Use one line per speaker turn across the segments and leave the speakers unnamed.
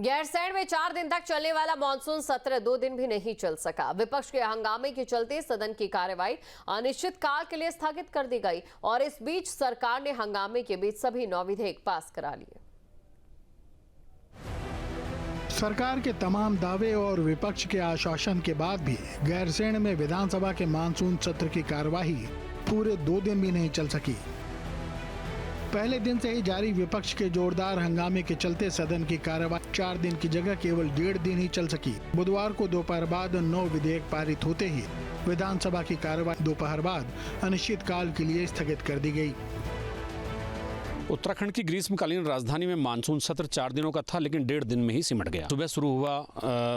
गैरसैंण में 4 दिन तक चलने वाला मानसून सत्र 2 दिन भी नहीं चल सका। विपक्ष के हंगामे के चलते सदन की कार्यवाही अनिश्चित काल के लिए स्थगित कर दी गई और इस बीच सरकार ने हंगामे के बीच सभी 9 विधेयक पास करा लिए।
सरकार के तमाम दावे और विपक्ष के आश्वासन के बाद भी गैरसैंण में विधानसभा के मानसून सत्र की कार्यवाही पूरे 2 दिन भी नहीं चल सकी। पहले दिन से ही जारी विपक्ष के जोरदार हंगामे के चलते सदन की कार्यवाही 4 दिन की जगह केवल 1.5 दिन ही चल सकी। बुधवार को दोपहर बाद 9 विधेयक पारित होते ही विधानसभा की कार्यवाही दोपहर बाद अनिश्चित काल के लिए स्थगित कर दी गई।
उत्तराखंड की ग्रीष्मकालीन राजधानी में मानसून सत्र 4 दिनों का था, लेकिन 1.5 दिन में ही सिमट गया। सुबह शुरू हुआ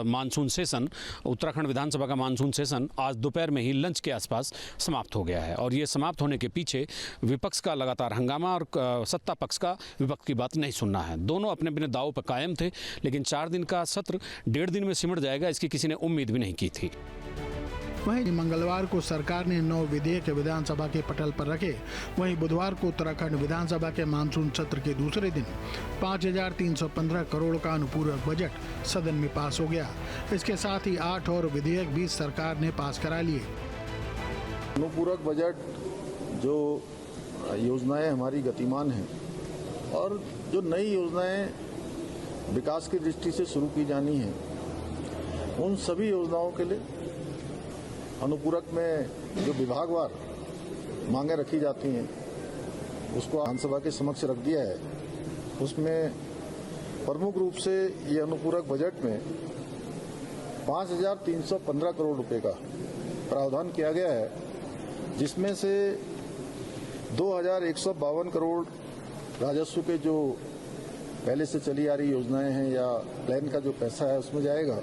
मानसून सेशन, उत्तराखंड विधानसभा का मानसून सेशन आज दोपहर में ही लंच के आसपास समाप्त हो गया है और ये समाप्त होने के पीछे विपक्ष का लगातार हंगामा और सत्ता पक्ष का विपक्ष की बात नहीं सुनना है। दोनों अपने अपने दावों पर कायम थे, लेकिन 4 दिन का सत्र 1.5 दिन में सिमट जाएगा, इसकी किसी ने उम्मीद भी नहीं की थी।
वहीं मंगलवार को सरकार ने 9 विधेयक विधानसभा के पटल पर रखे। वहीं बुधवार को उत्तराखंड विधानसभा के मानसून सत्र के दूसरे दिन 5,315 करोड़ का अनुपूरक बजट सदन में पास हो गया। इसके साथ ही 8 और विधेयक भी सरकार ने पास करा लिए।
अनुपूरक बजट जो योजनाएं हमारी गतिमान हैं और जो नई योजनाएं विकास की दृष्टि से शुरू की जानी है, उन सभी योजनाओं के लिए अनुपूरक में जो विभागवार मांगे रखी जाती हैं उसको विधानसभा के समक्ष रख दिया है। उसमें प्रमुख रूप से ये अनुपूरक बजट में 5,315 करोड़ रुपए का प्रावधान किया गया है, जिसमें से 2,152 करोड़ राजस्व के जो पहले से चली आ रही योजनाएं हैं या प्लान का जो पैसा है उसमें जाएगा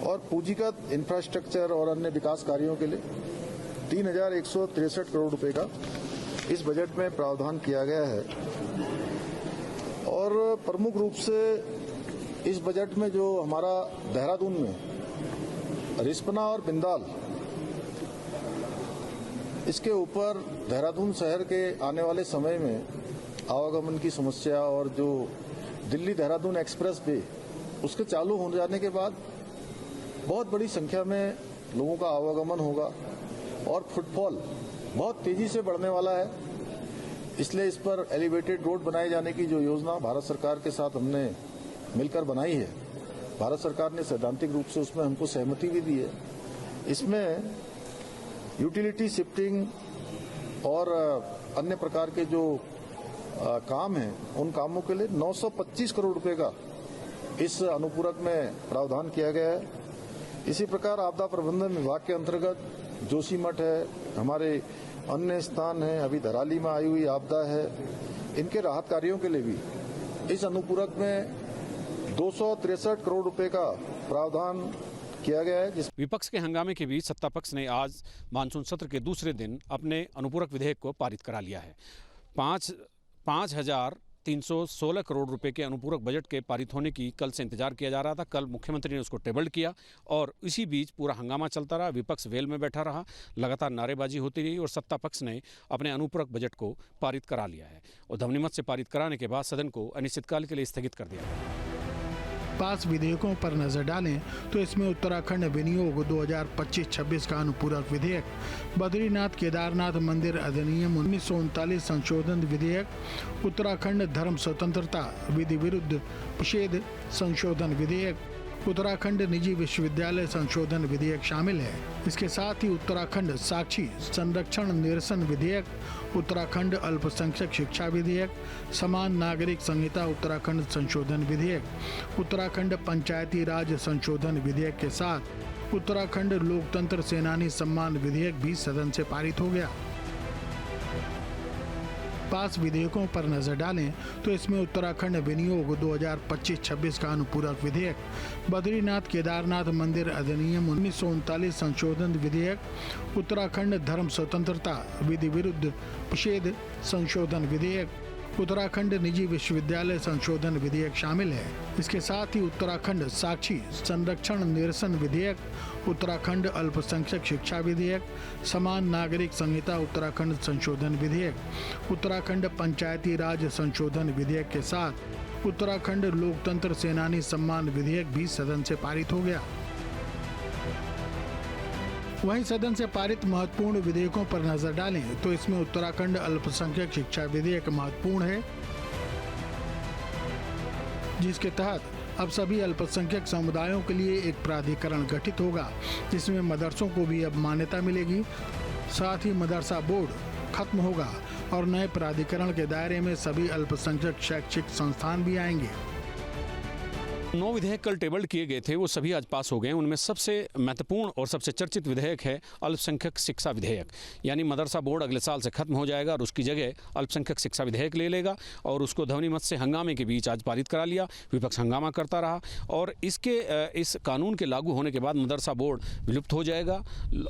और पूंजीगत इंफ्रास्ट्रक्चर और अन्य विकास कार्यों के लिए 3,163 करोड़ रुपए का इस बजट में प्रावधान किया गया है। और प्रमुख रूप से इस बजट में जो हमारा देहरादून में रिस्पना और बिंदाल, इसके ऊपर देहरादून शहर के आने वाले समय में आवागमन की समस्या और जो दिल्ली देहरादून एक्सप्रेस वे उसके चालू हो जाने के बाद बहुत बड़ी संख्या में लोगों का आवागमन होगा और फुटफॉल बहुत तेजी से बढ़ने वाला है। इसलिए इस पर एलिवेटेड रोड बनाए जाने की जो योजना भारत सरकार के साथ हमने मिलकर बनाई है, भारत सरकार ने सैद्धांतिक रूप से उसमें हमको सहमति भी दी है। इसमें यूटिलिटी शिफ्टिंग और अन्य प्रकार के जो काम हैं, उन कामों के लिए 925 करोड़ रुपए का इस अनुपूरक में प्रावधान किया गया है। इसी प्रकार आपदा प्रबंधन विभाग के अंतर्गत जोशीमठ है, हमारे अन्य स्थान हैं, अभी धराली में आई हुई आपदा है, इनके राहत कार्यों के लिए भी इस अनुपूरक में 263 करोड़ रुपए का प्रावधान किया गया है।
विपक्ष के हंगामे के बीच सत्ता पक्ष ने आज मानसून सत्र के दूसरे दिन अपने अनुपूरक विधेयक को पारित करा लिया है। 5,316 करोड़ रुपए के अनुपूरक बजट के पारित होने की कल से इंतजार किया जा रहा था। कल मुख्यमंत्री ने उसको टेबल्ड किया और इसी बीच पूरा हंगामा चलता रहा। विपक्ष वेल में बैठा रहा, लगातार नारेबाजी होती रही और सत्ता पक्ष ने अपने अनुपूरक बजट को पारित करा लिया है और ध्वनिमत से पारित कराने के बाद सदन को अनिश्चितकाल के लिए स्थगित कर दिया है।
पास विधेयकों पर नजर डालें तो इसमें उत्तराखंड विनियोग 2025-26 का अनुपूरक विधेयक, बद्रीनाथ केदारनाथ मंदिर अधिनियम 1939 संशोधन विधेयक, उत्तराखंड धर्म स्वतंत्रता विधि विरुद्ध निषेध संशोधन विधेयक, उत्तराखंड निजी विश्वविद्यालय संशोधन विधेयक शामिल है। इसके साथ ही उत्तराखंड साक्षी संरक्षण निरसन विधेयक, उत्तराखंड अल्पसंख्यक शिक्षा विधेयक, समान नागरिक संहिता उत्तराखंड संशोधन विधेयक, उत्तराखंड पंचायती राज संशोधन विधेयक के साथ उत्तराखंड लोकतंत्र सेनानी सम्मान विधेयक भी सदन से पारित हो गया। पास विधेयकों पर नजर डालें तो इसमें उत्तराखंड विनियोग 2025-26 का अनुपूरक विधेयक, बद्रीनाथ केदारनाथ मंदिर अधिनियम 1939 संशोधन विधेयक, उत्तराखंड धर्म स्वतंत्रता विधि विरुद्ध निषेध संशोधन विधेयक, उत्तराखंड निजी विश्वविद्यालय संशोधन विधेयक शामिल है। इसके साथ ही उत्तराखंड साक्षी संरक्षण निरसन विधेयक, उत्तराखंड अल्पसंख्यक शिक्षा विधेयक, समान नागरिक संहिता उत्तराखंड संशोधन विधेयक, उत्तराखंड पंचायती राज संशोधन विधेयक के साथ उत्तराखंड लोकतंत्र सेनानी सम्मान विधेयक भी सदन से पारित हो गया। वहीं सदन से पारित महत्वपूर्ण विधेयकों पर नजर डालें तो इसमें उत्तराखंड अल्पसंख्यक शिक्षा विधेयक महत्वपूर्ण है, जिसके तहत अब सभी अल्पसंख्यक समुदायों के लिए एक प्राधिकरण गठित होगा, जिसमें मदरसों को भी अब मान्यता मिलेगी। साथ ही मदरसा बोर्ड खत्म होगा और नए प्राधिकरण के दायरे में सभी अल्पसंख्यक शैक्षिक संस्थान भी आएंगे।
9 विधेयक कल टेबल्ड किए गए थे, वो सभी आज पास हो गए। उनमें सबसे महत्वपूर्ण और सबसे चर्चित विधेयक है अल्पसंख्यक शिक्षा विधेयक। यानी मदरसा बोर्ड अगले साल से खत्म हो जाएगा और उसकी जगह अल्पसंख्यक शिक्षा विधेयक ले लेगा और उसको ध्वनिमत से हंगामे के बीच आज पारित करा लिया। विपक्ष हंगामा करता रहा और इस कानून के लागू होने के बाद मदरसा बोर्ड विलुप्त हो जाएगा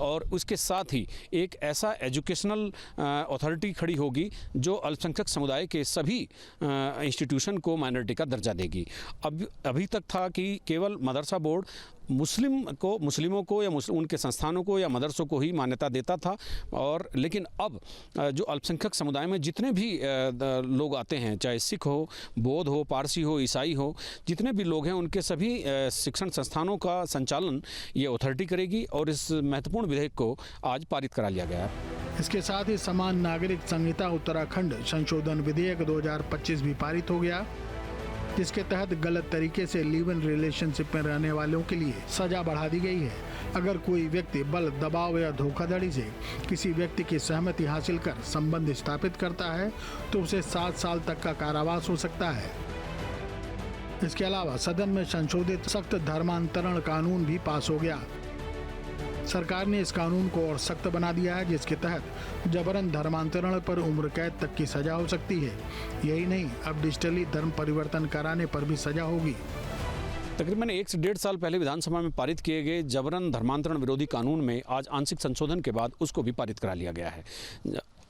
और उसके साथ ही एक ऐसा एजुकेशनल अथॉरिटी खड़ी होगी जो अल्पसंख्यक समुदाय के सभी इंस्टीट्यूशन को माइनॉरिटी का दर्जा देगी। अभी तक था कि केवल मदरसा बोर्ड मुस्लिमों को या उनके संस्थानों को या मदरसों को ही मान्यता देता था और लेकिन अब जो अल्पसंख्यक समुदाय में जितने भी लोग आते हैं, चाहे सिख हो, बौद्ध हो, पारसी हो, ईसाई हो, जितने भी लोग हैं उनके सभी शिक्षण संस्थानों का संचालन ये अथॉरिटी करेगी और इस महत्वपूर्ण विधेयक को आज पारित करा लिया गया है।
इसके साथ ही समान नागरिक संहिता उत्तराखंड संशोधन विधेयक 2025 भी पारित हो गया, जिसके तहत गलत तरीके से लिव इन रिलेशनशिप में रहने वालों के लिए सजा बढ़ा दी गई है। अगर कोई व्यक्ति बल, दबाव या धोखाधड़ी से किसी व्यक्ति की सहमति हासिल कर संबंध स्थापित करता है तो उसे 7 साल तक का कारावास हो सकता है। इसके अलावा सदन में संशोधित सख्त धर्मांतरण कानून भी पास हो गया। सरकार ने इस कानून को और सख्त बना दिया है, जिसके तहत जबरन धर्मांतरण पर उम्र कैद तक की सजा हो सकती है। यही नहीं, अब डिजिटली धर्म परिवर्तन कराने पर भी सजा होगी।
तकरीबन 1 से 1.5 साल पहले विधानसभा में पारित किए गए जबरन धर्मांतरण विरोधी कानून में आज आंशिक संशोधन के बाद उसको भी पारित करा लिया गया है।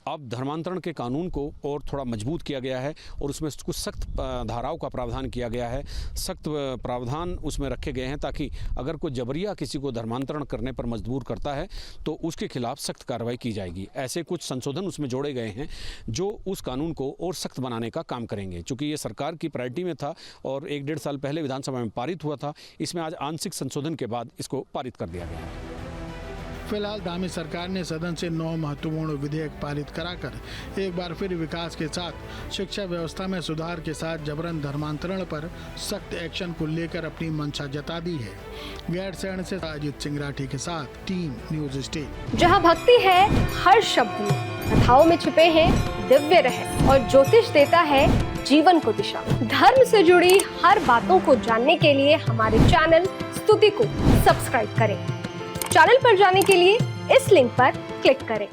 अब धर्मांतरण के कानून को और थोड़ा मजबूत किया गया है और उसमें कुछ सख्त धाराओं का प्रावधान किया गया है। सख्त प्रावधान उसमें रखे गए हैं ताकि अगर कोई जबरिया किसी को धर्मांतरण करने पर मजबूर करता है तो उसके खिलाफ सख्त कार्रवाई की जाएगी। ऐसे कुछ संशोधन उसमें जोड़े गए हैं जो उस कानून को और सख्त बनाने का काम करेंगे। चूँकि ये सरकार की प्रायोरिटी में था और 1-1.5 साल पहले विधानसभा में पारित हुआ था, इसमें आज आंशिक संशोधन के बाद इसको पारित कर दिया गया है।
फिलहाल धामी सरकार ने सदन से 9 महत्वपूर्ण विधेयक पारित कराकर एक बार फिर विकास के साथ शिक्षा व्यवस्था में सुधार के साथ जबरन धर्मांतरण पर सख्त एक्शन को लेकर अपनी मंशा जता दी है। गैरसैंण से अजित सिंह राठी के साथ टीम न्यूज स्टेट।
जहां भक्ति है हर शब्द में, कथाओं में छिपे हैं दिव्य रहस्य और ज्योतिष देता है जीवन को दिशा। धर्म से जुड़ी हर बातों को जानने के लिए हमारे चैनल स्तुति को सब्सक्राइब करें। चैनल पर जाने के लिए इस लिंक पर क्लिक करें।